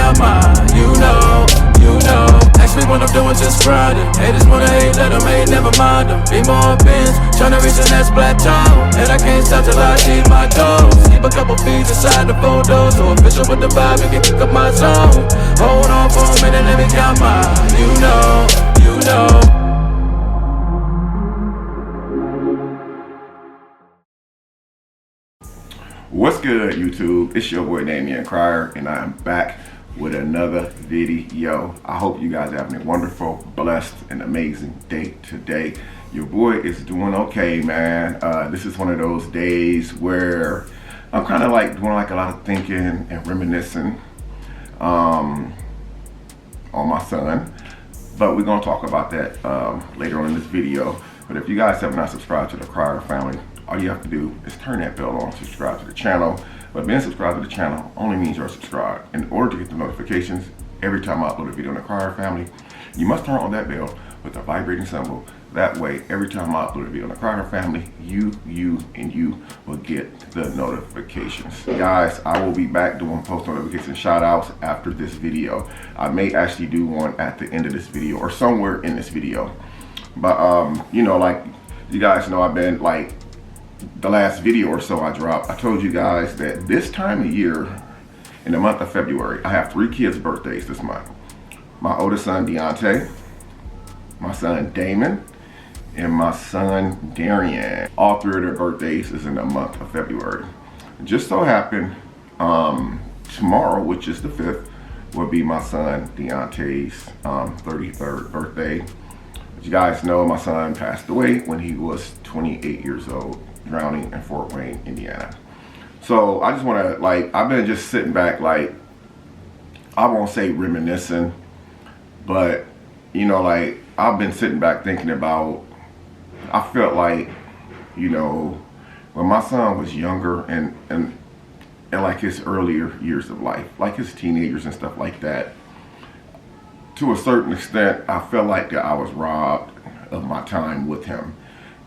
count mine. You know. Ask me what I'm doing, just grinding. Haters wanna hate, let them hate, never mind them. Be more bins, tryna reach the next plateau. And I can't stop till I achieve my goals. Keep a couple feet inside the photos. So official with the vibe, you can kick up my zone. Hold on for a minute, let me count mine. You know. What's good, YouTube? It's your boy Damion Crier, and I am back with another video. I hope you guys are having a wonderful, blessed, and amazing day today. Your boy is doing okay, man. This is one of those days where I'm kind of like doing like a lot of thinking and reminiscing on my son, but we're gonna talk about that later on in this video. But if you guys have not subscribed to the Crier family, all you have to do is turn that bell on, subscribe to the channel. But being subscribed to the channel only means you're subscribed. In order to get the notifications every time I upload a video on the Crier family, you must turn on that bell with the vibrating symbol. That way, every time I upload a video on the Crier family, you will get the notifications. Guys, I will be back doing post notification shout outs after this video. I may actually do one at the end of this video or somewhere in this video. But, you know, like you guys know, I've been like, the last video or so I dropped, I told you guys that this time of year, in the month of February, I have 3 kids' birthdays this month. My oldest son, Deonte, my son, Damion, and my son, Damion. All 3 of their birthdays is in the month of February. Just so happened, tomorrow, which is the 5th, will be my son, Deontay's 33rd birthday. As you guys know, my son passed away when he was 28 years old. Drowning in Fort Wayne, Indiana. So I just want to, like, I've been just sitting back, like, I won't say reminiscing, but, you know, like, I've been sitting back thinking about, I felt like, you know, when my son was younger and like his earlier years of life, like his teenagers and stuff like that, to a certain extent, I felt like that I was robbed of my time with him.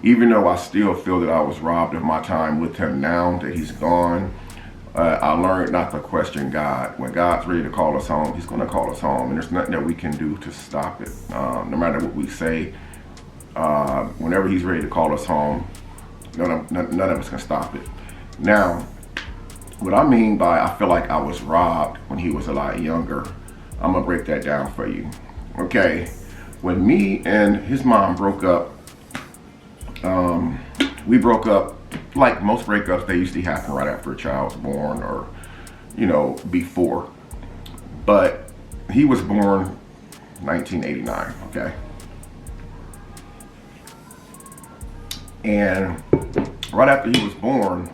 Even though I still feel that I was robbed of my time with him now that he's gone, I learned not to question God. When God's ready to call us home, he's going to call us home. And there's nothing that we can do to stop it. No matter what we say, whenever he's ready to call us home, none of us can stop it. Now, what I mean by I feel like I was robbed when he was a lot younger, I'm going to break that down for you. Okay, when me and his mom broke up, we broke up like most breakups. They usually happen right after a child's born or, you know, before. But he was born 1989, okay? And right after he was born,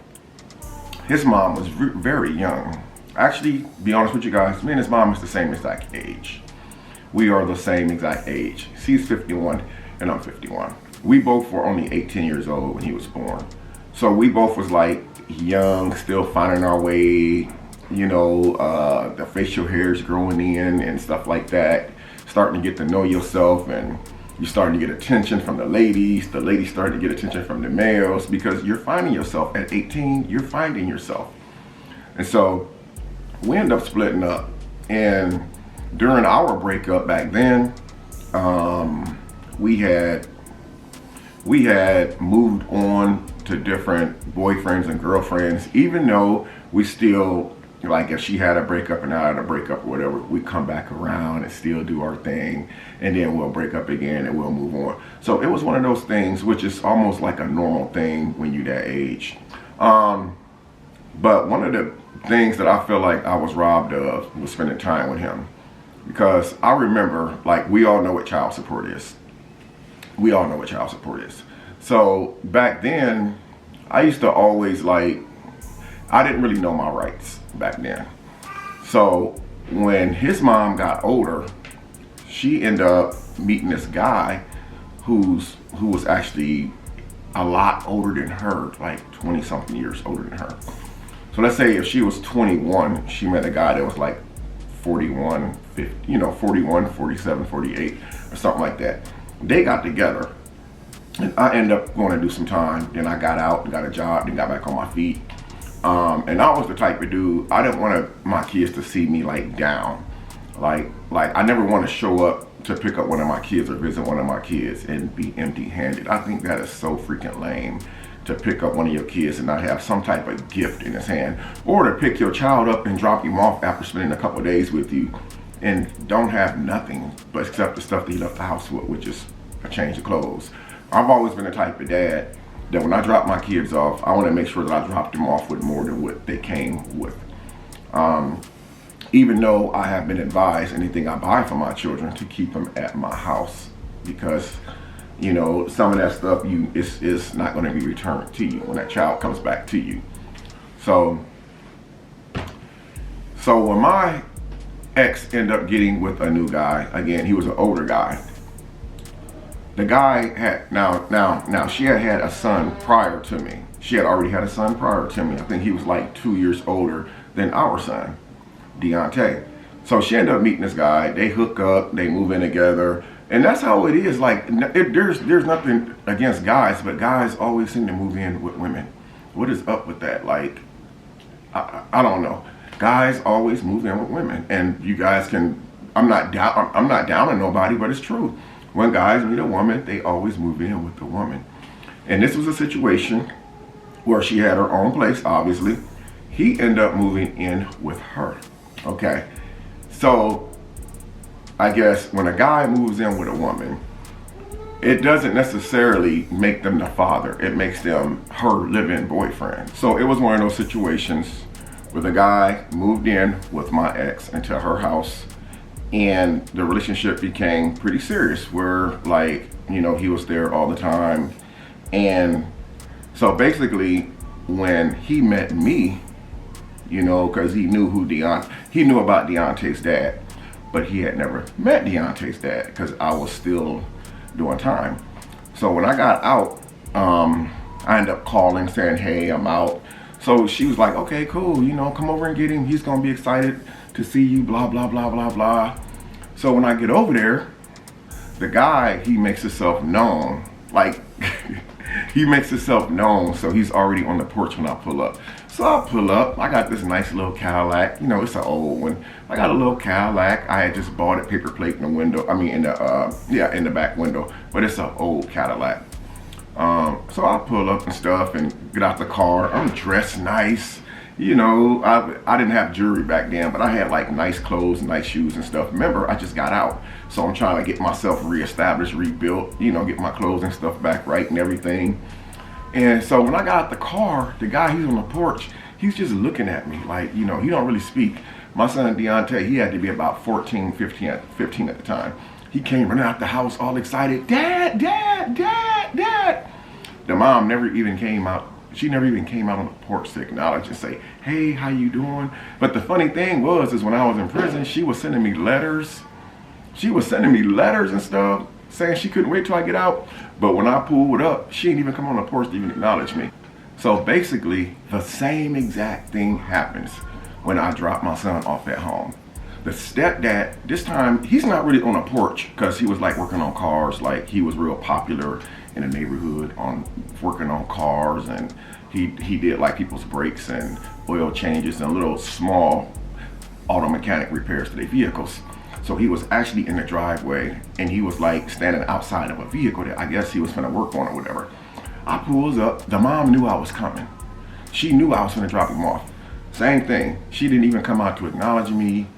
his mom was very young. Actually, to be honest with you guys, me and his mom is the same exact age. We are the same exact age. She's 51 and I'm 51. We both were only 18 years old when he was born. So we both was like young, still finding our way, you know, the facial hairs growing in and stuff like that. Starting to get to know yourself, and you're starting to get attention from the ladies starting to get attention from the males, because you're finding yourself at 18, you're finding yourself. And so we ended up splitting up, and during our breakup back then, we had moved on to different boyfriends and girlfriends, even though we still, like, if she had a breakup and I had a breakup or whatever, we come back around and still do our thing, and then we'll break up again and we'll move on. So it was one of those things which is almost like a normal thing when you're that age. But one of the things that I feel like I was robbed of was spending time with him. Because I remember, like, we all know what child support is. We all know what child support is. So back then, I used to always, like, I didn't really know my rights back then. So when his mom got older, she ended up meeting this guy who was actually a lot older than her, like 20 something years older than her. So let's say if she was 21, she met a guy that was like 41, 50, you know, 41, 47, 48, or something like that. They got together, and I ended up going to do some time. Then I got out and got a job and got back on my feet. And I was the type of dude, I didn't want my kids to see me like down. Like I never want to show up to pick up one of my kids or visit one of my kids and be empty-handed. I think that is so freaking lame, to pick up one of your kids and not have some type of gift in his hand, or to pick your child up and drop him off after spending a couple of days with you and don't have nothing but except the stuff that he left the house with, which is a change of clothes. I've always been the type of dad that when I drop my kids off, I want to make sure that I drop them off with more than what they came with. Even though I have been advised anything I buy for my children to keep them at my house, because you know some of that stuff is not going to be returned to you when that child comes back to you. So when my ex ended up getting with a new guy, again, he was an older guy. The guy had now she had a son prior to me. She had already had a son prior to me. I think he was like 2 years older than our son, Deonte. So she ended up meeting this guy. They hook up, they move in together, and that's how it is. Like there's nothing against guys, but guys always seem to move in with women. What is up with that? Like I don't know. Guys always move in with women, and you guys can. I'm not down on nobody, but it's true. When guys meet a woman, they always move in with the woman. And this was a situation where she had her own place, obviously. He ended up moving in with her. Okay. So I guess when a guy moves in with a woman, it doesn't necessarily make them the father. It makes them her live-in boyfriend. So it was one of those situations where the guy moved in with my ex into her house, and the relationship became pretty serious where, like, you know, he was there all the time. And so basically when he met me, you know, because he knew he knew about Deontay's dad, but he had never met Deontay's dad because I was still doing time. So when I got out, I ended up calling saying, hey, I'm out. So she was like, okay, cool, you know, come over and get him. He's gonna be excited to see you, blah, blah, blah, blah, blah. So when I get over there, the guy, he makes himself known. Like, he makes himself known, so he's already on the porch when I pull up. So I pull up, I got this nice little Cadillac. You know, it's an old one. I got a little Cadillac. I had just bought it, paper plate in the window. I mean, in the back window, but it's an old Cadillac. So I pull up and stuff and get out the car. I'm dressed nice. You know, I didn't have jewelry back then, but I had like nice clothes, nice shoes and stuff. Remember, I just got out. So I'm trying to get myself reestablished, rebuilt, you know, get my clothes and stuff back right and everything. And so when I got out the car, the guy, he's on the porch, he's just looking at me like, you know, he don't really speak. My son Deontay, he had to be about 15 at the time. He came running out the house all excited, Dad, Dad, Dad, Dad. The mom never even came out. She never even came out on the porch to acknowledge and say, hey, how you doing? But the funny thing is when I was in prison, she was sending me letters. She was sending me letters and stuff saying she couldn't wait till I get out. But when I pulled up, she didn't even come on the porch to even acknowledge me. So basically, the same exact thing happens when I drop my son off at home. The stepdad, this time, he's not really on a porch because he was like working on cars. Like, he was real popular in the neighborhood on working on cars, and he did like people's brakes and oil changes and little small auto mechanic repairs to their vehicles. So he was actually in the driveway, and he was like standing outside of a vehicle that I guess he was gonna work on or whatever. I pulls up, the mom knew I was coming. She knew I was gonna drop him off. Same thing, she didn't even come out to acknowledge me,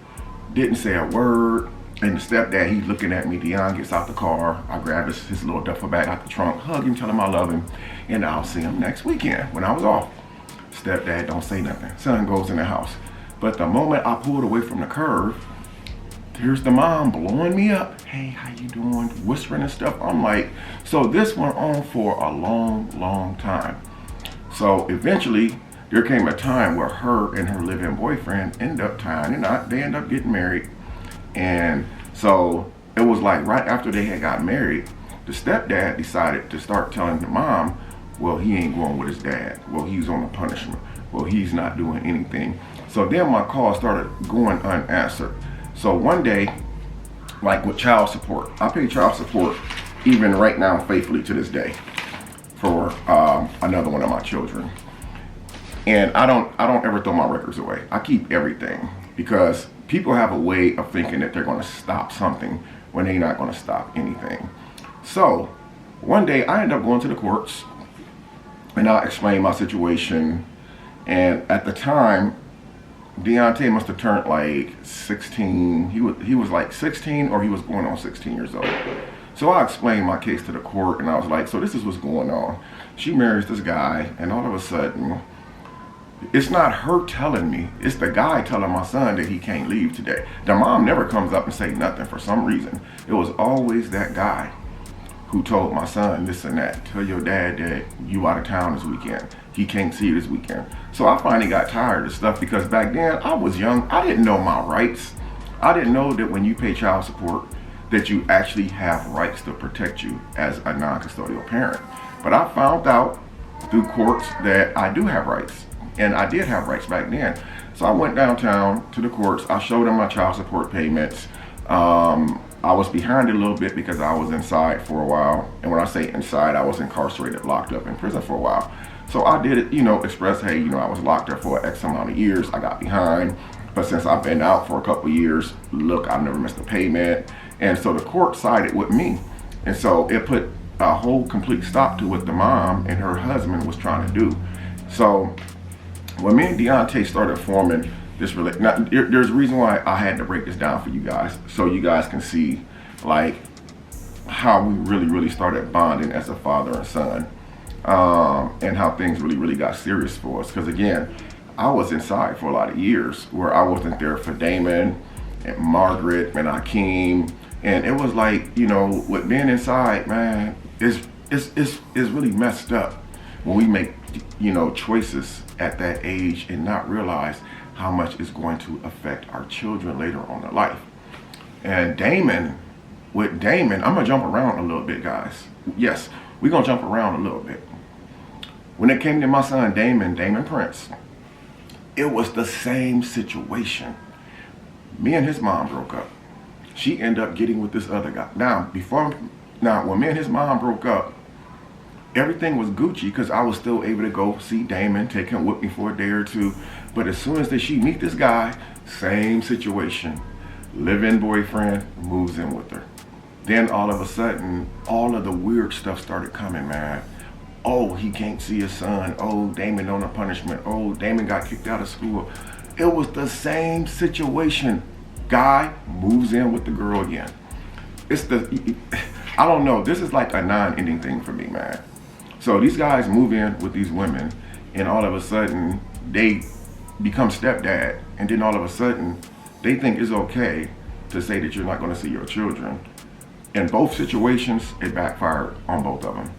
didn't say a word. And the stepdad, he's looking at me. Deon gets out the car. I grab his little duffel bag out the trunk, hug him, tell him I love him, and I'll see him next weekend when I was off. Stepdad don't say nothing. Son goes in the house. But the moment I pulled away from the curve, here's the mom blowing me up. Hey, how you doing? Whispering and stuff. I'm like, so this went on for a long, long time. So eventually, there came a time where her and her live-in boyfriend ended up tying a knot. They ended up getting married. And so it was like right after they had got married, the stepdad decided to start telling the mom, well, he ain't going with his dad. Well, he's on a punishment. Well, he's not doing anything. So then my call started going unanswered. So one day, like with child support, I pay child support even right now faithfully to this day for another one of my children. And I don't ever throw my records away. I keep everything. because people have a way of thinking that they're going to stop something when they're not going to stop anything. So one day I ended up going to the courts, and I explained my situation. And at the time, Deontay must have turned like 16. He was like 16, or he was going on 16 years old. So I explained my case to the court, and I was like, so this is what's going on. She marries this guy, and all of a sudden, it's not her telling me, it's the guy telling my son that he can't leave today. The mom never comes up and say nothing for some reason. It was always that guy who told my son this and that. Tell your dad that you out of town this weekend. He can't see you this weekend. So I finally got tired of stuff, because back then I was young. I didn't know my rights. I didn't know that when you pay child support, that you actually have rights to protect you as a non-custodial parent. But I found out through courts that I do have rights. And I did have rights back then. So I went downtown to the courts. I showed them my child support payments. I was behind it a little bit because I was inside for a while. And when I say inside, I was incarcerated, locked up in prison for a while. So I did it, express, hey, I was locked up for X amount of years. I got behind. But since I've been out for a couple of years, look, I've never missed a payment. And so the court sided with me. And so it put a whole complete stop to what the mom and her husband was trying to do. So when me and Deontay started forming this relationship, now there's a reason why I had to break this down for you guys, so you guys can see like how we really started bonding as a father and son, and how things really got serious for us. Because again, I was inside for a lot of years where I wasn't there for Damon and Margaret and Akeem, and it was like, with being inside, man, it's really messed up when we make choices at that age and not realize how much it's going to affect our children later on in life. And with Damon, I'm gonna jump around a little bit, guys. Yes, we're gonna jump around a little bit. When it came to my son Damon Prince, it was the same situation. Me and his mom broke up. She ended up getting with this other guy. Now, when me and his mom broke up, everything was Gucci because I was still able to go see Damon, take him with me for a day or two. But as soon as she meet this guy, same situation. Live-in boyfriend moves in with her. Then all of a sudden, all of the weird stuff started coming, man. Oh, he can't see his son. Oh, Damon on a punishment. Oh, Damon got kicked out of school. It was the same situation. Guy moves in with the girl again. I don't know. This is like a non-ending thing for me, man. So these guys move in with these women, and all of a sudden they become stepdad, and then all of a sudden they think it's okay to say that you're not going to see your children. In both situations, it backfired on both of them.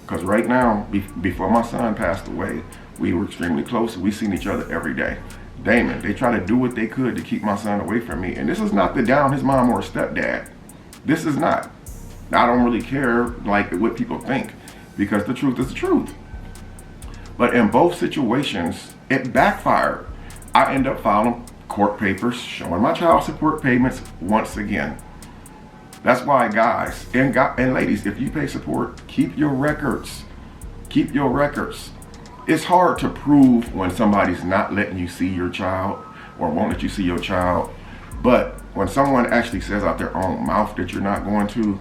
Because right now, before my son passed away, we were extremely close. We seen each other every day. Damon, they try to do what they could to keep my son away from me. And this is not to down his mom or stepdad. This is not. I don't really care like what people think, because the truth is the truth. But in both situations, it backfired. I end up filing court papers showing my child support payments once again. That's why, guys and ladies, if you pay support, keep your records. Keep your records. It's hard to prove when somebody's not letting you see your child or won't let you see your child. But when someone actually says out their own mouth that you're not going to,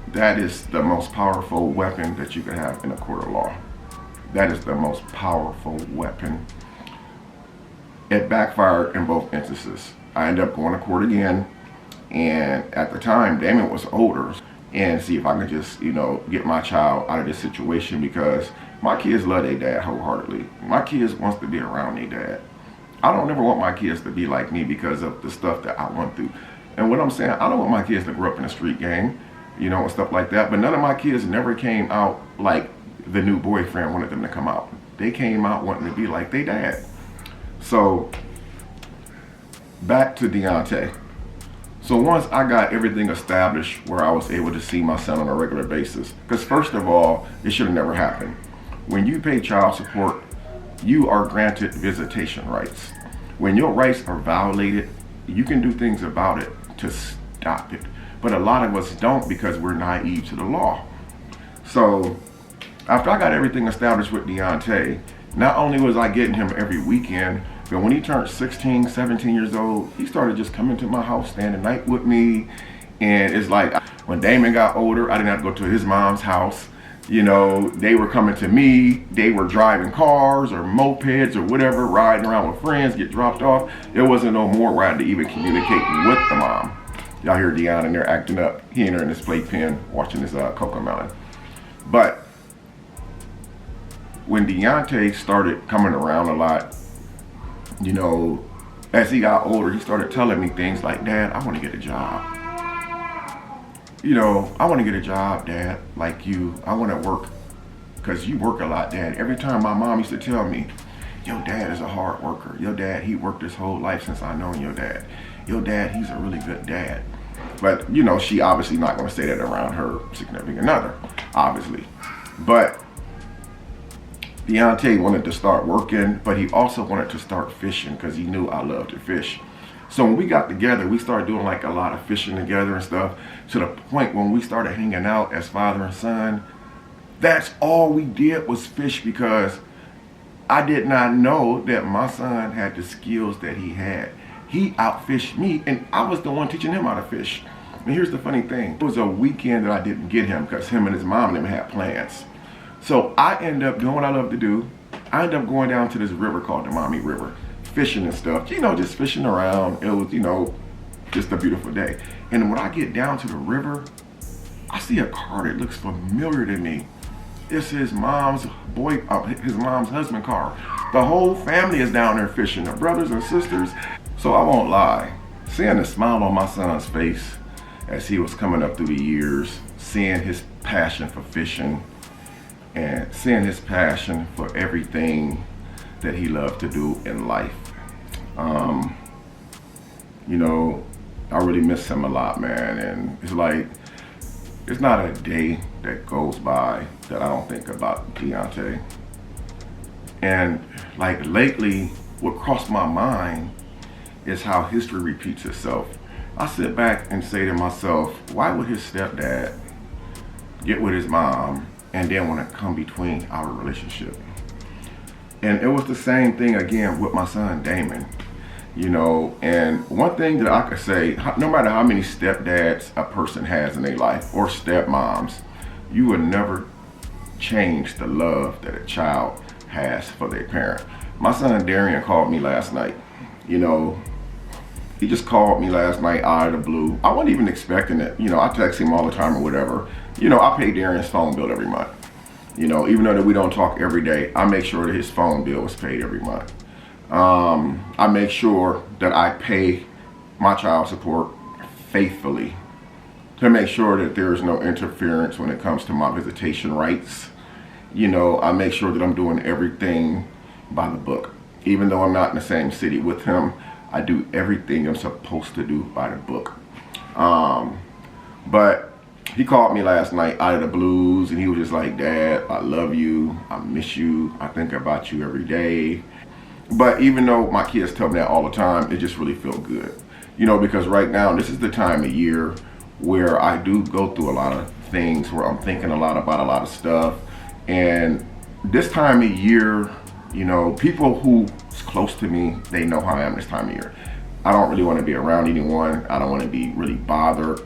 that is the most powerful weapon that you can have in a court of law. That is the most powerful weapon. It backfired in both instances. I ended up going to court again, and at the time, Damion was older, and see if I could just, get my child out of this situation, because my kids love their dad wholeheartedly. My kids wants to be around their dad. I don't ever want my kids to be like me because of the stuff that I went through. And what I'm saying, I don't want my kids to grow up in a street gang, and stuff like that. But none of my kids never came out like the new boyfriend wanted them to come out. They came out wanting to be like their dad. So, back to Deontay. So once I got everything established where I was able to see my son on a regular basis, because first of all, it should have never happened. When you pay child support, you are granted visitation rights. When your rights are violated, you can do things about it to stop it. But a lot of us don't, because we're naive to the law. So after I got everything established with Deontay, not only was I getting him every weekend, But when he turned 16, 17 years old, he started just coming to my house, staying the night with me. And it's like, when Damion got older, I didn't have to go to his mom's house. You know, they were coming to me. They were driving cars or mopeds or whatever, riding around with friends, get dropped off. There wasn't no more where I had to even communicate with the mom. Y'all hear Deon in there acting up. He in there in his playpen watching his Cocoa Melon. But when Deontay started coming around a lot, you know, as he got older, he started telling me things like, Dad, I want to get a job. You know, I want to get a job, Dad, like you. I want to work, because you work a lot, Dad. Every time my mom used to tell me, your dad is a hard worker. Your dad, he worked his whole life since I known your dad. Your dad, he's a really good dad. But, you know, she obviously not going to say that around her significant other, obviously. But Deontay wanted to start working, but he also wanted to start fishing because he knew I loved to fish. So when we got together, we started doing like a lot of fishing together and stuff, to the point when we started hanging out as father and son, that's all we did was fish, because I did not know that my son had the skills that he had. He outfished me, and I was the one teaching him how to fish. And here's the funny thing. It was a weekend that I didn't get him because him and his mom and them had plans. So I ended up doing what I love to do. I ended up going down to this river called the Mommy River, fishing and stuff, you know, just fishing around. It was, you know, just a beautiful day. And when I get down to the river, I see a car that looks familiar to me. It's his mom's his mom's husband car. The whole family is down there fishing, the brothers and sisters. So I won't lie, seeing the smile on my son's face as he was coming up through the years, seeing his passion for fishing, and seeing his passion for everything that he loved to do in life. You know, I really miss him a lot, man. And it's like, it's not a day that goes by that I don't think about Deontay. And like lately, what crossed my mind is how history repeats itself. I sit back and say to myself, why would his stepdad get with his mom and then want to come between our relationship? And it was the same thing again with my son, Damion. You know, and one thing that I could say, no matter how many stepdads a person has in their life, or stepmoms, you will never change the love that a child has for their parent. My son Damion called me last night. You know, he just called me last night out of the blue. I wasn't even expecting it. You know, I text him all the time or whatever. You know, I pay Darion's phone bill every month. You know, even though that we don't talk every day, I make sure that his phone bill is paid every month. I make sure that I pay my child support faithfully to make sure that there is no interference when it comes to my visitation rights. You know, I make sure that I'm doing everything by the book. Even though I'm not in the same city with him, I do everything I'm supposed to do by the book. But he called me last night out of the blues, and he was just like, Dad, I love you, I miss you, I think about you every day. But even though my kids tell me that all the time, it just really felt good. You know, because right now, this is the time of year where I do go through a lot of things, where I'm thinking a lot about a lot of stuff. And this time of year, you know, people who's close to me, they know how I am this time of year. I don't really want to be around anyone. I don't want to be really bothered.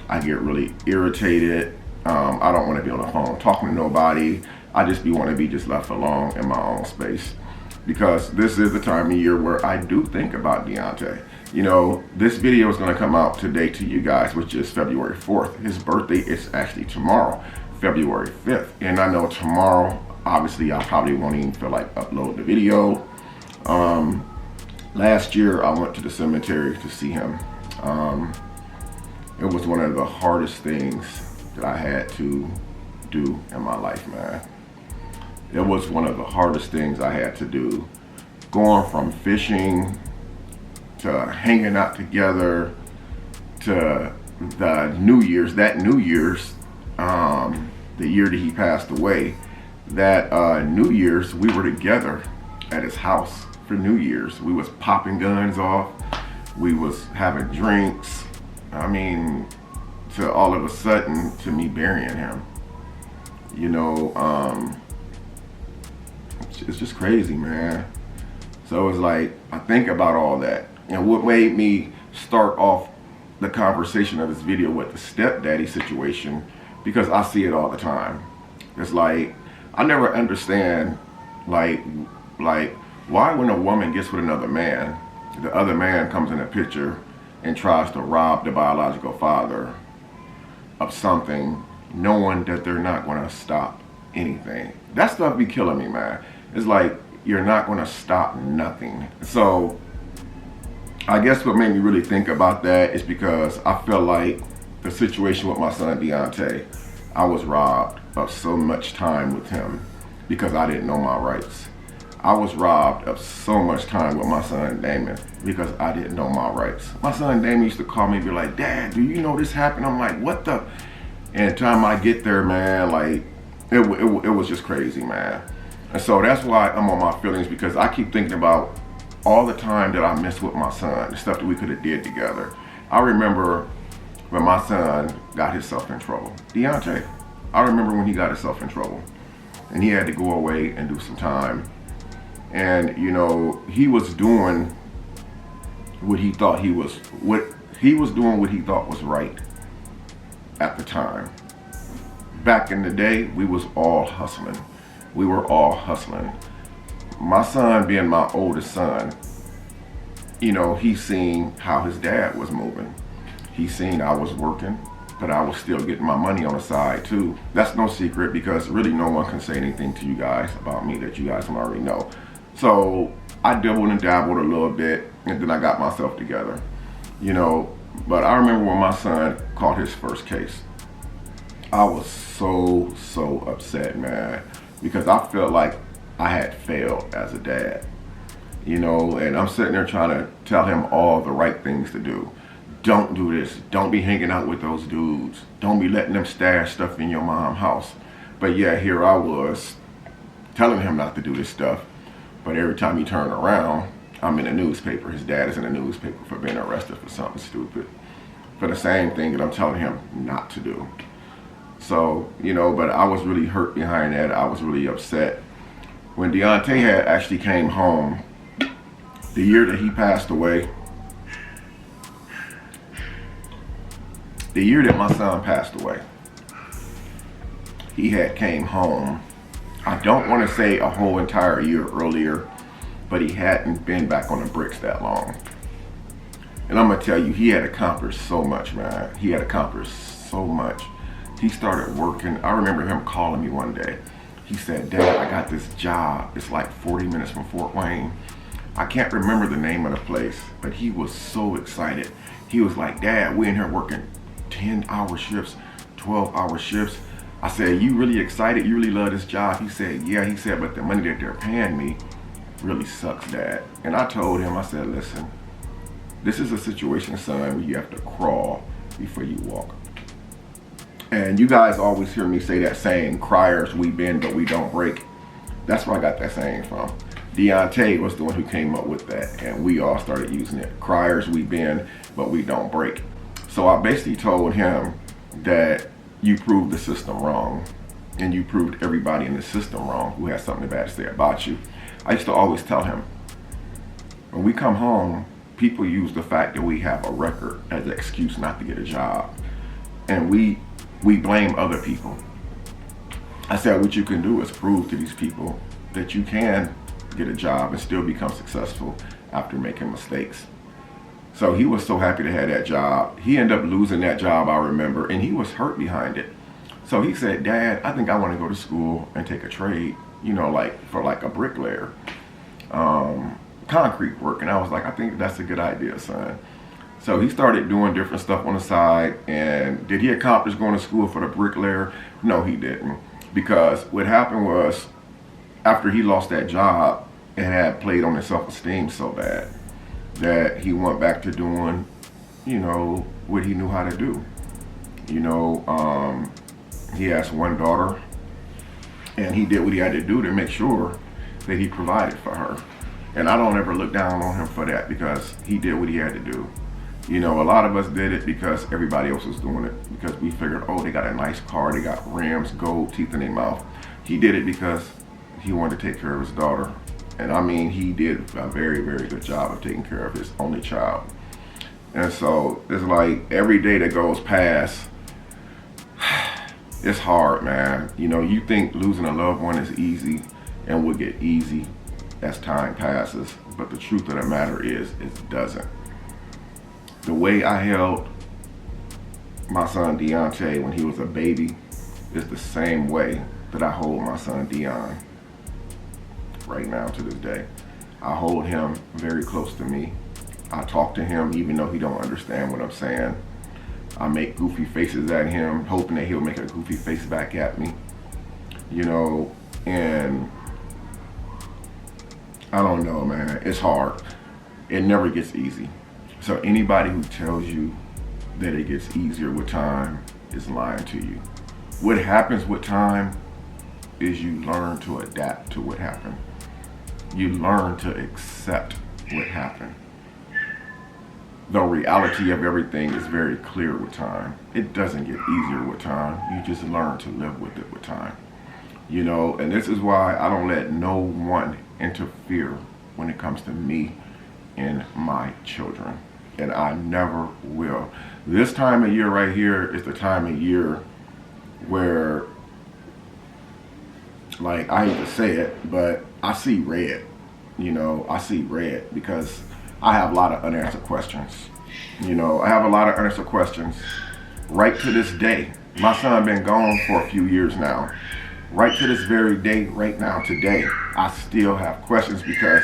I get really irritated. I don't want to be on the phone talking to nobody. I just want to be just left alone in my own space. Because this is the time of year where I do think about Deontay. You know, this video is going to come out today to you guys, which is February 4th. His birthday is actually tomorrow, February 5th. And I know tomorrow, obviously, I probably won't even feel like uploading the video. Last year, I went to the cemetery to see him. It was one of the hardest things that I had to do in my life, man. It was one of the hardest things I had to do. Going from fishing to hanging out together to the New Year's, the year that he passed away, that New Year's we were together at his house for New Year's. We was popping guns off, we was having drinks. I mean, to all of a sudden, to me burying him, you know, it's just crazy, man. So it's like, I think about all that. And what made me start off the conversation of this video with the stepdaddy situation, because I see it all the time. It's like, I never understand, like why when a woman gets with another man, the other man comes in the picture and tries to rob the biological father of something, knowing that they're not going to stop anything. That stuff be killing me, man. It's like, you're not going to stop nothing. So I guess what made me really think about that is because I feel like the situation with my son Deontay, I was robbed of so much time with him because I didn't know my rights. I was robbed of so much time with my son Damion because I didn't know my rights. My son Damion used to call me and be like, "Dad, do you know this happened?" I'm like, "What the?" And the time I get there, man, like, it was just crazy, man. And so that's why I'm on my feelings, because I keep thinking about all the time that I missed with my son, the stuff that we could have did together. I remember when my son got himself in trouble. Deontay, I remember when he got himself in trouble and he had to go away and do some time. And, you know, he was doing what he thought doing what he thought was right at the time. Back in the day, we was all hustling. We were all hustling. My son, being my oldest son, you know, he seen how his dad was moving. He seen I was working, but I was still getting my money on the side too. That's no secret, because really no one can say anything to you guys about me that you guys don't already know. So I dabbled and dabbled a little bit, and then I got myself together, you know. But I remember when my son caught his first case, I was so upset, man, because I felt like I had failed as a dad, you know. And I'm sitting there trying to tell him all the right things to do. Don't do this. Don't be hanging out with those dudes. Don't be letting them stash stuff in your mom's house. But yeah, here I was telling him not to do this stuff. But every time he turned around, I'm in the newspaper. His dad is in the newspaper for being arrested for something stupid, for the same thing that I'm telling him not to do. So, you know, but I was really hurt behind that. I was really upset. When Deontay had actually came home, the year that he passed away, the year that my son passed away, he had came home. I don't want to say a whole entire year earlier, but he hadn't been back on the bricks that long. And I'm going to tell you, he had accomplished so much, man. He had accomplished so much. He started working. I remember him calling me one day. He said, "Dad, I got this job. It's like 40 minutes from Fort Wayne." I can't remember the name of the place, but he was so excited. He was like, "Dad, we're in here working 10-hour shifts, 12-hour shifts." I said, "You really excited? You really love this job?" He said, "Yeah." He said, "But the money that they're paying me really sucks, Dad." And I told him, I said, "Listen, this is a situation, son, where you have to crawl before you walk." And you guys always hear me say that saying, "Criers we bend, but we don't break." That's where I got that saying from. Deontay was the one who came up with that, and we all started using it. Criers we bend, but we don't break. So I basically told him that you proved the system wrong, and you proved everybody in the system wrong who has something bad to say about you. I used to always tell him, when we come home, people use the fact that we have a record as an excuse not to get a job. And we blame other people. I said, what you can do is prove to these people that you can get a job and still become successful after making mistakes. So he was so happy to have that job. He ended up losing that job, I remember, and he was hurt behind it. So he said, "Dad, I think I want to go to school and take a trade, you know, like for like a bricklayer, concrete work." And I was like, "I think that's a good idea, son." So he started doing different stuff on the side. And did he accomplish going to school for the bricklayer? No, he didn't. Because what happened was, after he lost that job, it had played on his self-esteem so bad that he went back to doing, you know, what he knew how to do. You know, he has one daughter, and he did what he had to do to make sure that he provided for her. And I don't ever look down on him for that, because he did what he had to do. You know, a lot of us did it because everybody else was doing it, because we figured, oh, they got a nice car, they got rims, gold teeth in their mouth. He did it because he wanted to take care of his daughter And I mean, he did a very, very good job of taking care of his only child. And so it's like every day that goes past, it's hard, man. You know, you think losing a loved one is easy and will get easy as time passes. But the truth of the matter is, it doesn't. The way I held my son Deontay when he was a baby is the same way that I hold my son Deon right now to this day. I hold him very close to me. I talk to him even though he don't understand what I'm saying. I make goofy faces at him, hoping that he'll make a goofy face back at me. You know, and I don't know, man. It's hard. It never gets easy. So anybody who tells you that it gets easier with time is lying to you. What happens with time is you learn to adapt to what happened. You learn to accept what happened. The reality of everything is very clear with time. It doesn't get easier with time. You just learn to live with it with time. You know, and this is why I don't let no one interfere when it comes to me and my children. And I never will. This time of year right here is the time of year where, like, I hate to say it, but I see red. You know, I see red because I have a lot of unanswered questions. You know, I have a lot of unanswered questions right to this day. My son been gone for a few years now. Right to this very day, right now, today, I still have questions because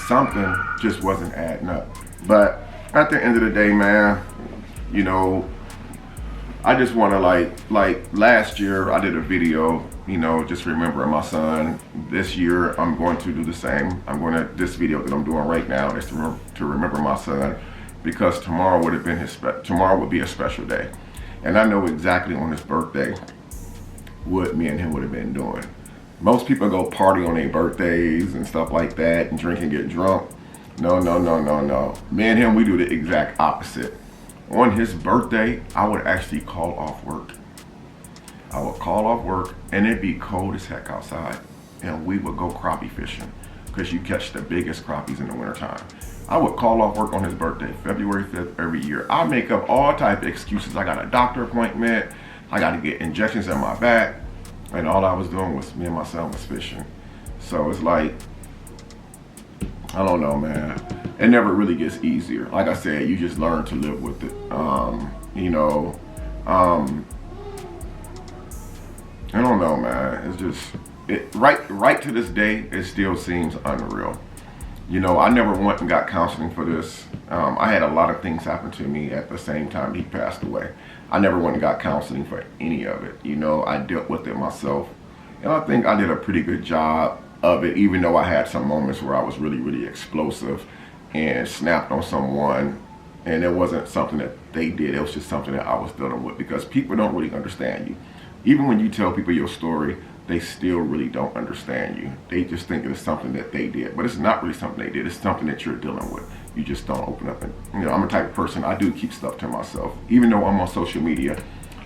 something just wasn't adding up. But at the end of the day, man, you know, I just want to like last year I did a video, you know, just remembering my son. This year I'm going to do the same. This video that I'm doing right now is to remember my son, because tomorrow would be a special day. And I know exactly on his birthday what me and him would have been doing. Most people go party on their birthdays and stuff like that and drink and get drunk. No. Me and him, we do the exact opposite. On his birthday, I would actually call off work. I would call off work and it'd be cold as heck outside. And we would go crappie fishing because you catch the biggest crappies in the wintertime. I would call off work on his birthday, February 5th every year. I make up all type of excuses. I got a doctor appointment. I got to get injections in my back. And all I was doing was, me and my son was fishing. So it's like, I don't know, man. It never really gets easier. Like I said, you just learn to live with it. You know, I don't know, man. It's just, right to this day, it still seems unreal. You know, I never went and got counseling for this. I had a lot of things happen to me at the same time he passed away. I never went and got counseling for any of it. You know, I dealt with it myself. And I think I did a pretty good job of it, even though I had some moments where I was really, really explosive and snapped on someone. And it wasn't something that they did. It was just something that I was dealing with, because people don't really understand you. Even when you tell people your story, they still really don't understand you. They just think it's something that they did, but it's not really something they did. It's something that you're dealing with. You just don't open up. And, you know, I'm a type of person, I do keep stuff to myself. Even though I'm on social media,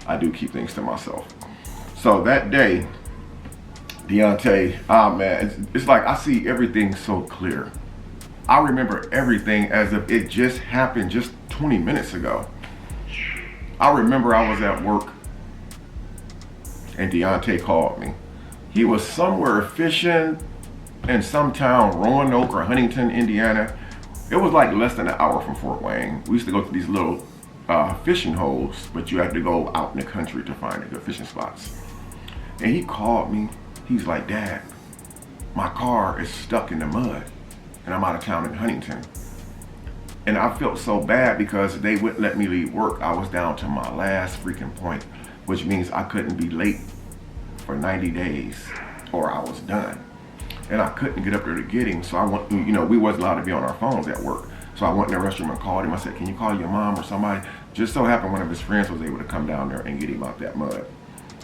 I do keep things to myself. So that day, Deontay, man, it's like I see everything so clear. I remember everything as if it just happened just 20 minutes ago. I remember I was at work and Deontay called me. He was somewhere fishing in some town, Roanoke or Huntington, Indiana. It was like less than an hour from Fort Wayne. We used to go to these little fishing holes, but you had to go out in the country to find the good fishing spots. And he called me. He's like, "Dad, my car is stuck in the mud and I'm out of town in Huntington." And I felt so bad because they wouldn't let me leave work. I was down to my last freaking point, which means I couldn't be late for 90 days or I was done. And I couldn't get up there to get him. So I went, you know, we wasn't allowed to be on our phones at work. So I went in the restroom and called him. I said, "Can you call your mom or somebody?" Just so happened one of his friends was able to come down there and get him out that mud.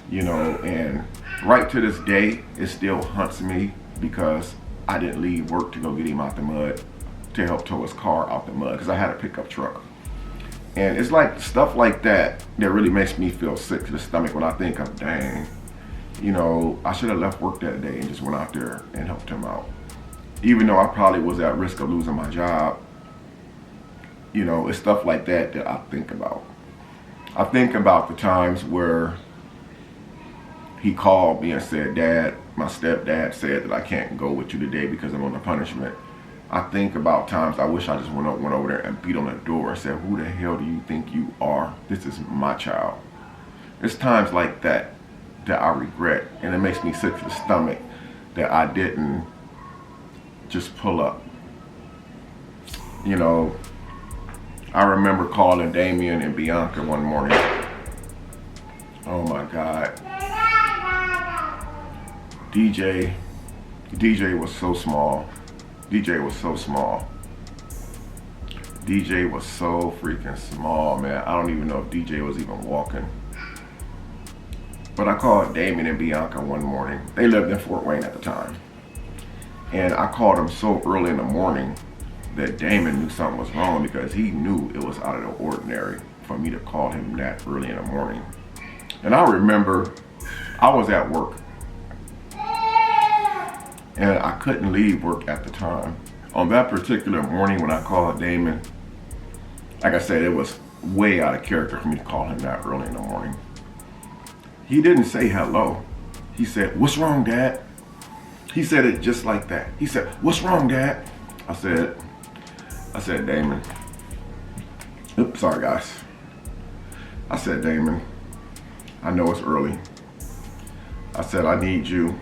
You know, and right to this day, it still haunts me because I didn't leave work to go get him out the mud to help tow his car out the mud because I had a pickup truck. And it's like stuff like that that really makes me feel sick to the stomach when I think of, dang, you know, I should have left work that day and just went out there and helped him out. even though I probably was at risk of losing my job. You know, it's stuff like that that I think about. I think about the times where he called me and said, Dad, my stepdad said that I can't go with you today because I'm on the punishment. I think about times I wish I just went over there and beat on the door and said, who the hell do you think you are? This is my child. It's times like that that I regret, and it makes me sick to the stomach that I didn't just pull up. You know, I remember calling Damion and Bianca one morning. Oh my God. DJ was so small. DJ was so small. DJ was so freaking small, man. I don't even know if DJ was even walking. But I called Damion and Bianca one morning. They lived in Fort Wayne at the time. And I called them so early in the morning that Damion knew something was wrong, because he knew it was out of the ordinary for me to call him that early in the morning. And I remember I was at work. And I couldn't leave work at the time. On that particular morning when I called Damion, like I said, it was way out of character for me to call him that early in the morning. He didn't say hello. He said, what's wrong, Dad? He said it just like that. He said, what's wrong, Dad? I said, Damion. Oops, sorry guys. I said, Damion, I know it's early. I said, I need you.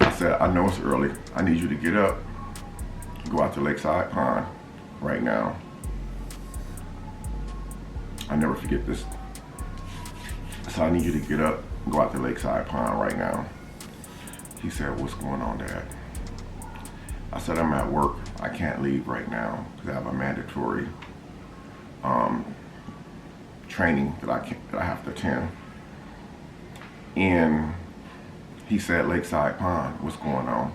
I said, I know it's early. I need you to get up, go out to Lakeside Pond right now. I never forget this. So I need you to get up and go out to Lakeside Pond right now. He said, what's going on, Dad? I said, I'm at work. I can't leave right now because I have a mandatory training that I have to attend. And he said, Lakeside Pond, what's going on?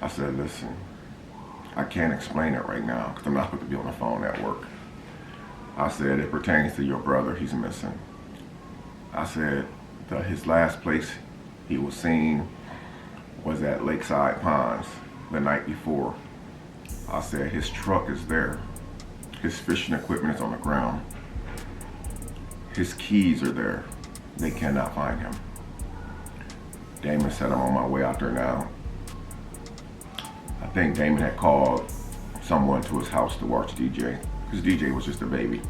I said, listen, I can't explain it right now because I'm not supposed to be on the phone at work. I said, it pertains to your brother. He's missing. I said, his last place he was seen was at Lakeside Ponds the night before. I said, his truck is there. His fishing equipment is on the ground. His keys are there. They cannot find him. Damion said, I'm on my way out there now. I think Damion had called someone to his house to watch DJ, because DJ was just a baby.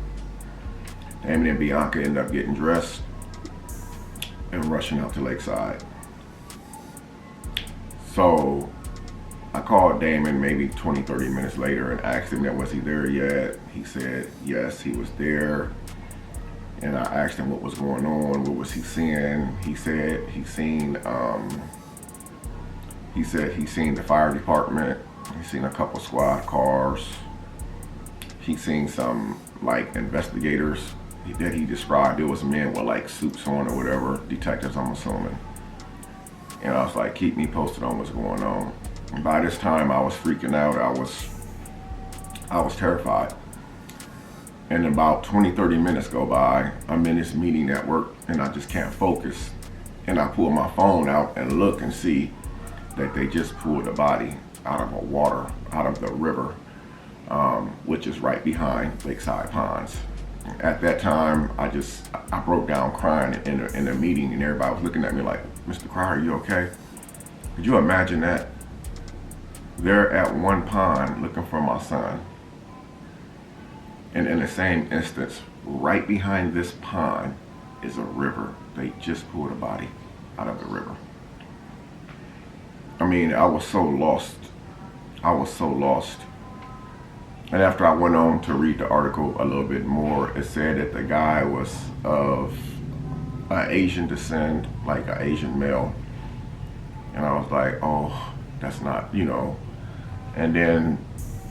Damion and Bianca ended up getting dressed and rushing out to Lakeside. So I called Damion maybe 20-30 minutes later and asked him that was he there yet. He said yes, he was there. And I asked him what was going on, what was he seeing. He said he seen the fire department. He seen a couple squad cars. He seen some like investigators that he described. It was men with like suits on or whatever, detectives I'm assuming. And I was like, keep me posted on what's going on. And by this time I was freaking out. I was terrified. And about 20-30 minutes go by, I'm in this meeting at work and I just can't focus. And I pull my phone out and look and see that they just pulled the body out of the river, which is right behind Lakeside Ponds. At that time, I broke down crying in the meeting, and everybody was looking at me like, Mr. Cryer, are you okay? Could you imagine that? They're at one pond looking for my son. And in the same instance, right behind this pond is a river. They just pulled a body out of the river. I mean, I was so lost. I was so lost. And after I went on to read the article a little bit more, it said that the guy was of Asian descent, like an Asian male. And I was like, oh, that's not, you know. And then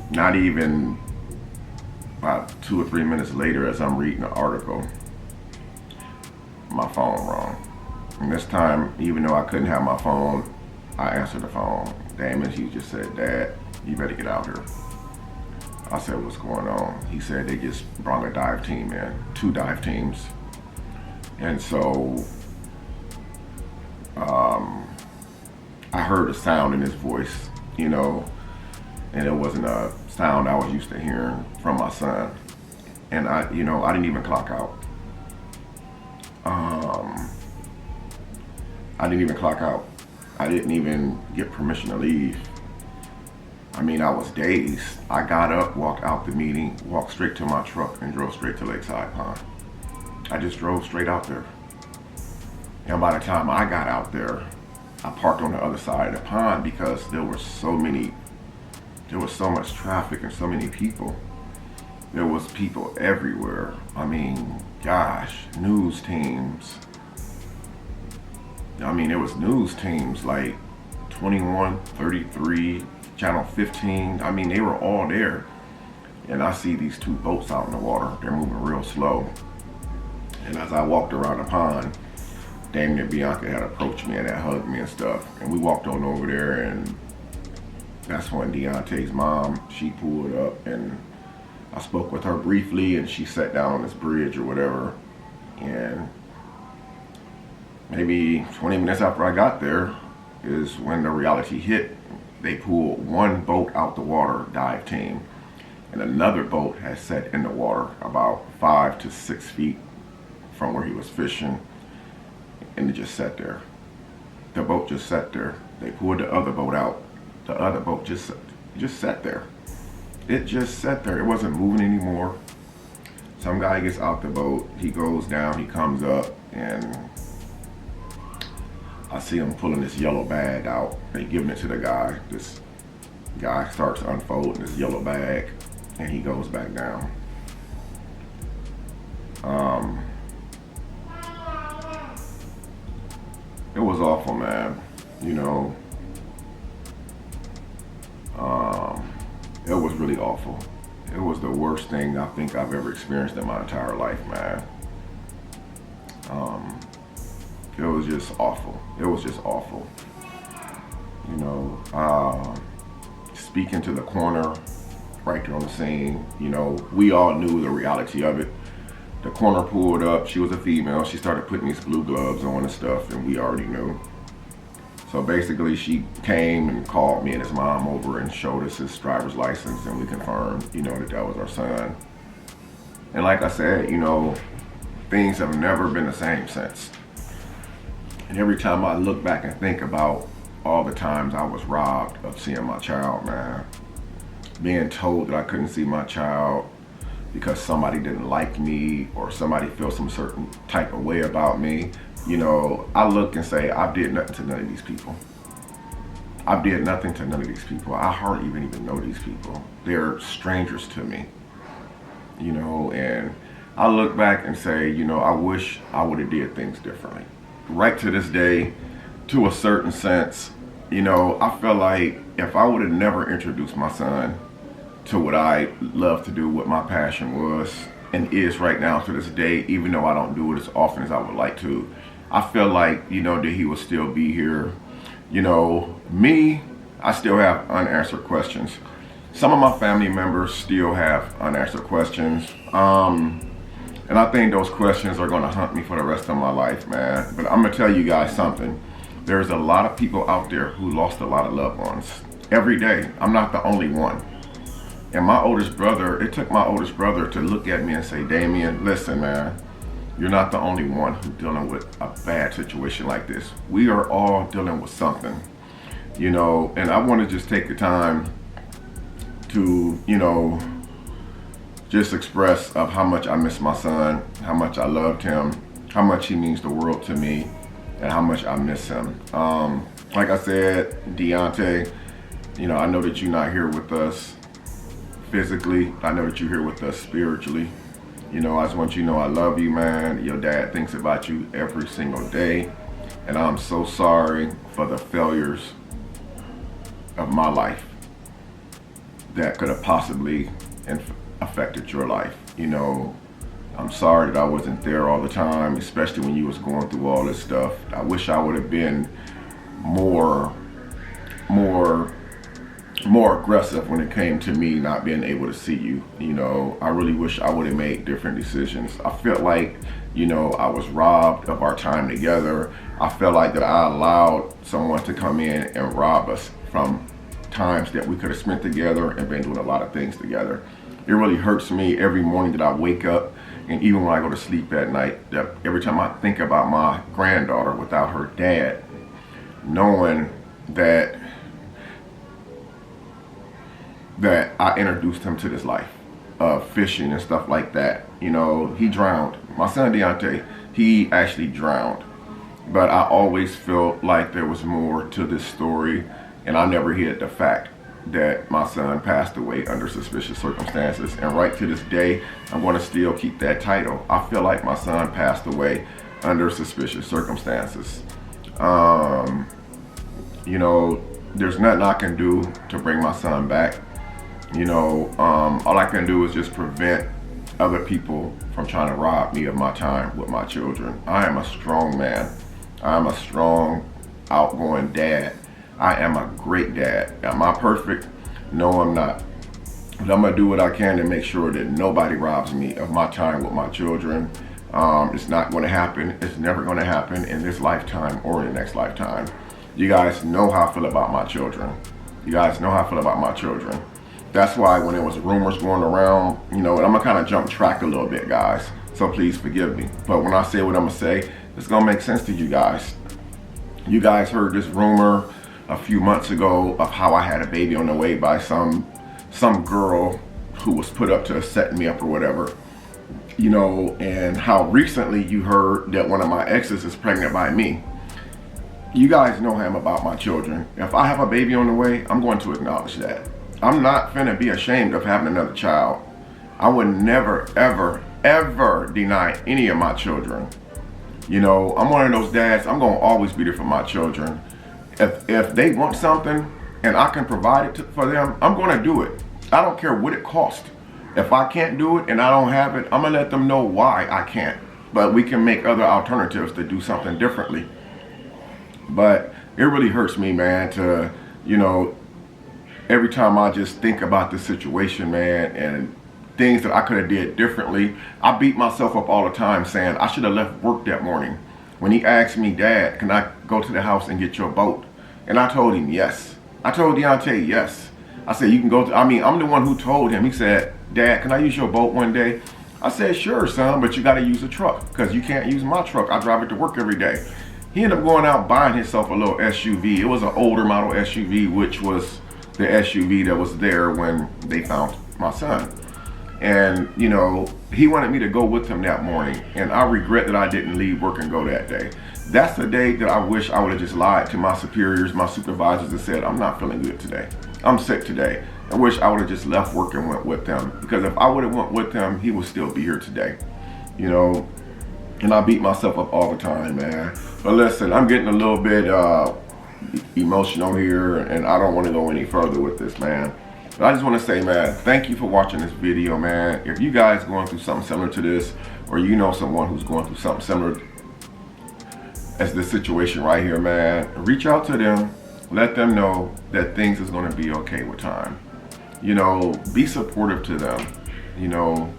not even about 2 or 3 minutes later, as I'm reading the article, my phone rang. And this time, even though I couldn't have my phone, I answered the phone. Damion, he just said, Dad, you better get out here. I said, what's going on? He said they just brought a dive team in, 2 dive teams. And so I heard a sound in his voice, you know, and it wasn't a sound I was used to hearing from my son. And I didn't even clock out. I didn't even clock out. I didn't even get permission to leave. I mean, I was dazed. I got up, walked out the meeting, walked straight to my truck, and drove straight to Lakeside Pond. I just drove straight out there. And by the time I got out there, I parked on the other side of the pond because there was so much traffic and so many people. There was people everywhere. I mean, gosh, news teams. I mean, there was news teams like 21, 33, Channel 15. I mean, they were all there. And I see these two boats out in the water. They're moving real slow. And as I walked around the pond, Damion and Deonte had approached me and had hugged me and stuff. And we walked on over there, and that's when Deontay's mom, she pulled up, and I spoke with her briefly, and she sat down on this bridge or whatever. And maybe 20 minutes after I got there is when the reality hit. They pulled one boat out the water, dive team, and another boat had set in the water about 5 to 6 feet from where he was fishing, and it just sat there. The boat just sat there. They pulled the other boat out. The other boat just sat there. It just sat there. It wasn't moving anymore. Some guy gets out the boat. He goes down. He comes up, and I see him pulling this yellow bag out. They giving it to the guy. This guy starts unfolding this yellow bag, and he goes back down. It was awful, man. You know, it was really awful. It was the worst thing I think I've ever experienced in my entire life, man. It was just awful. It was just awful. You know, speaking to the coroner right there on the scene, you know, we all knew the reality of it. The coroner pulled up. She was a female. She started putting these blue gloves on and stuff, and we already knew. So basically, she came and called me and his mom over and showed us his driver's license, and we confirmed, you know, that was our son. And like I said, you know, things have never been the same since. And every time I look back and think about all the times I was robbed of seeing my child, man, being told that I couldn't see my child because somebody didn't like me or somebody felt some certain type of way about me, you know, I look and say, I did nothing to none of these people. I did nothing to none of these people. I hardly even know these people. They're strangers to me, you know, and I look back and say, you know, I wish I would have did things differently. Right to this day, to a certain sense, you know, I feel like if I would have never introduced my son to what I love to do, what my passion was and is right now to this day, even though I don't do it as often as I would like to, I feel like, you know, that he will still be here. You know, me, I still have unanswered questions. Some of my family members still have unanswered questions. And I think those questions are gonna haunt me for the rest of my life, man. But I'm gonna tell you guys something. There's a lot of people out there who lost a lot of loved ones. Every day, I'm not the only one. And my oldest brother, it took my oldest brother to look at me and say, Damion, listen, man, you're not the only one who's dealing with a bad situation like this. We are all dealing with something, you know, and I want to just take the time to, you know, just express of how much I miss my son, how much I loved him, how much he means the world to me, and how much I miss him. Like I said, Deontay, you know, I know that you're not here with us physically. I know that you're here with us spiritually. You know, I just want you to know I love you, man. Your dad thinks about you every single day. And I'm so sorry for the failures of my life that could have possibly affected your life. You know, I'm sorry that I wasn't there all the time, especially when you was going through all this stuff. I wish I would have been more more aggressive when it came to me not being able to see you. You know, I really wish I would have made different decisions. I felt like, you know, I was robbed of our time together. I felt like that I allowed someone to come in and rob us from times that we could have spent together and been doing a lot of things together. It really hurts me every morning that I wake up, and even when I go to sleep at night, that every time I think about my granddaughter without her dad, knowing that I introduced him to this life of fishing and stuff like that. You know, he drowned. My son Deonte, he actually drowned. But I always felt like there was more to this story, and I never hid the fact that my son passed away under suspicious circumstances. And right to this day, I'm going to still keep that title. I feel like my son passed away under suspicious circumstances. You know, there's nothing I can do to bring my son back. You know, all I can do is just prevent other people from trying to rob me of my time with my children. I am a strong man. I am a strong, outgoing dad. I am a great dad. Am I perfect? No, I'm not. But I'm gonna do what I can to make sure that nobody robs me of my time with my children. It's not gonna happen. It's never gonna happen in this lifetime or in the next lifetime. You guys know how I feel about my children. You guys know how I feel about my children. That's why when there was rumors going around, you know, and I'm gonna kind of jump track a little bit, guys, so please forgive me. But when I say what I'm gonna say, it's gonna make sense to you guys. You guys heard this rumor a few months ago of how I had a baby on the way by some girl who was put up to set me up or whatever. You know, and how recently you heard that one of my exes is pregnant by me. You guys know how I'm about my children. If I have a baby on the way, I'm going to acknowledge that. I'm not finna be ashamed of having another child. I would never, ever, ever deny any of my children. You know, I'm one of those dads, I'm gonna always be there for my children. If they want something and I can provide it for them, I'm gonna do it. I don't care what it costs. If I can't do it and I don't have it, I'm gonna let them know why I can't. But we can make other alternatives to do something differently. But it really hurts me, man, to, you know, every time I just think about this situation, man, and things that I could have did differently, I beat myself up all the time saying I should have left work that morning. When he asked me, Dad, can I go to the house and get your boat? And I told him yes. I told Deontay yes. I said, you can go to, I'm the one who told him. He said, Dad, can I use your boat one day? I said, sure, son, but you got to use a truck because you can't use my truck. I drive it to work every day. He ended up going out buying himself a little SUV. It was an older model SUV, which was the SUV that was there when they found my son. And, you know, he wanted me to go with him that morning. And I regret that I didn't leave work and go that day. That's the day that I wish I would have just lied to my superiors, my supervisors, and said, I'm not feeling good today. I'm sick today. I wish I would have just left work and went with them. Because if I would have went with them, he would still be here today. You know, and I beat myself up all the time, man. But listen, I'm getting a little bit emotional here, and I don't want to go any further with this, man. But I just want to say, man, thank you for watching this video, man. If you guys going through something similar to this, or you know someone who's going through something similar as this situation right here, man, reach out to them. Let them know that things is going to be okay with time. You know, be supportive to them. You know,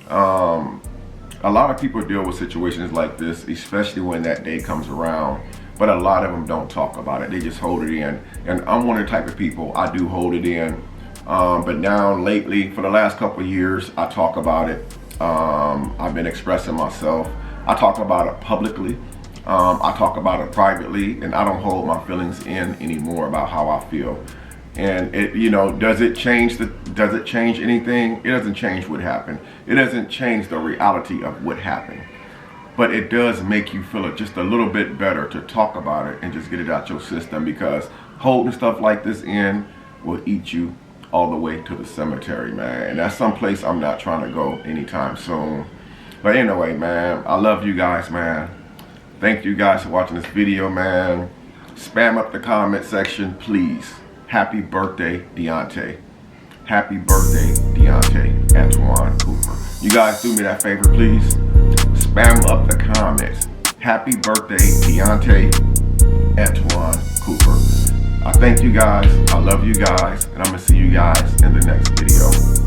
a lot of people deal with situations like this, especially when that day comes around. But a lot of them don't talk about it. They just hold it in. And I'm one of the type of people, I do hold it in. But now lately, for the last couple of years, I talk about it. I've been expressing myself. I talk about it publicly. I talk about it privately, and I don't hold my feelings in anymore about how I feel. And it, you know, does it change anything? It doesn't change what happened. It doesn't change the reality of what happened. But it does make you feel it just a little bit better to talk about it and just get it out your system, because holding stuff like this in will eat you all the way to the cemetery, man. And that's someplace I'm not trying to go anytime soon. But anyway, man, I love you guys, man. Thank you guys for watching this video, man. Spam up the comment section, please. Happy birthday, Deontay. Happy birthday, Deontay Antoine Cooper. You guys do me that favor, please. Spam up the comments. Happy birthday, Deontay Antoine Cooper. I thank you guys. I love you guys. And I'm going to see you guys in the next video.